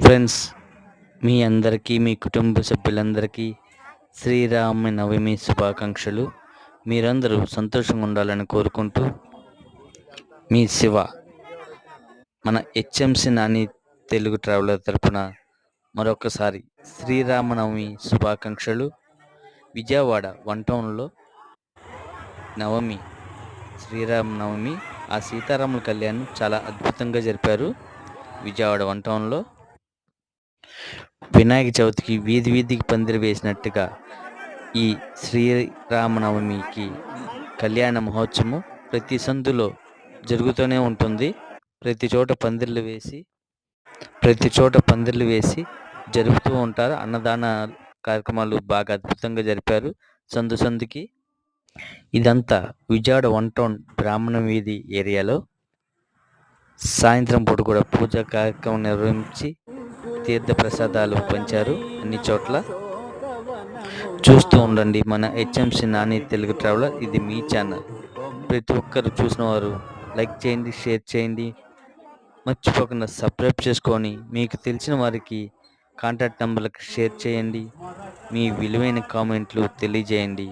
Friends, మీ అందరికీ మీ కుటుంబ సభ్యులందరికీ శ్రీరామనవమి శుభాకాంక్షలు. మీరందరూ సంతోషంగా ఉండాలని కోరుకుంటూ మీ శివ. మన హెచ్ఎంసి నాని తెలుగు ట్రావెలర్ తరపున మరొకసారి శ్రీరామనవమి శుభాకాంక్షలు. విజయవాడ వన్ టౌన్లో నవమి, శ్రీరామనవమి, ఆ సీతారాముల కళ్యాణం చాలా అద్భుతంగా జరిపారు. విజయవాడ వన్ టౌన్లో వినాయక చవితికి వీధి వీధికి పందిరి వేసినట్టుగా ఈ శ్రీరామనవమికి కళ్యాణ మహోత్సవం ప్రతి సందులో జరుగుతూనే ఉంటుంది. ప్రతి చోట పందిర్లు వేసి జరుపుతూ ఉంటారు. అన్నదాన కార్యక్రమాలు బాగా అద్భుతంగా జరిపారు సందు సందుకి. ఇదంతా విజయవాడ వన్ టౌన్ బ్రాహ్మణ వీధి ఏరియాలో సాయంత్రం పూట కూడా పూజా కార్యక్రమం నిర్వహించి తీర్థ ప్రసాదాలు పంచారు అన్ని చోట్ల. చూస్తూ ఉండండి మన హెచ్ఎంసి నాని తెలుగు ట్రావెలర్. ఇది మీ ఛానల్. ప్రతి ఒక్కరు చూసిన వారు లైక్ చేయండి, షేర్ చేయండి, మర్చిపోకుండా సబ్స్క్రైబ్ చేసుకొని మీకు తెలిసిన వారికి కాంటాక్ట్ నెంబర్లకు షేర్ చేయండి. మీ విలువైన కామెంట్లు తెలియజేయండి.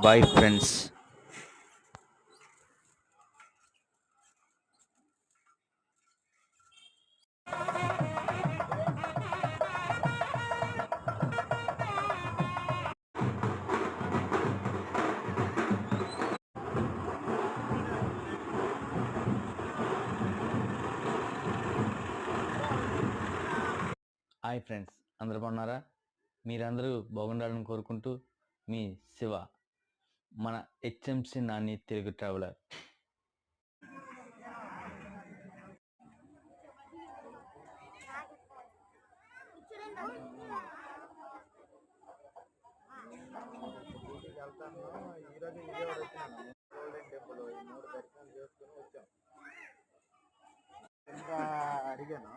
Bye friends. హాయ్ ఫ్రెండ్స్, అందరూ బాగున్నారా? మీరందరూ బాగుండాలని కోరుకుంటూ మీ శివ. మన హెచ్ఎంసి నాని తెలుగు ట్రావెలర్. ఈరోజు విజయవాడ వచ్చినాను. గోల్డెన్ టెంపుల్ 3 దర్శనాలు చేసుకుని వచ్చాం. ఇంకా అడిగాను.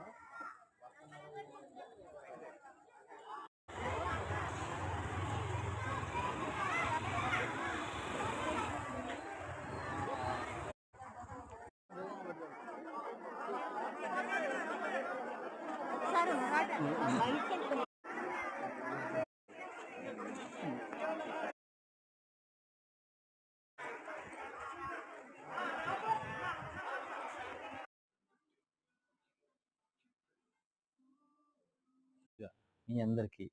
మీ అందరికీ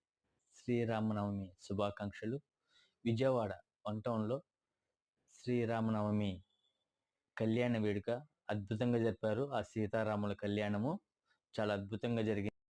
శ్రీరామనవమి శుభాకాంక్షలు. విజయవాడ వన్ టౌన్లో శ్రీరామనవమి కళ్యాణ వేడుక అద్భుతంగా జరిపారు. ఆ సీతారాముల కళ్యాణము చాలా అద్భుతంగా జరిగింది.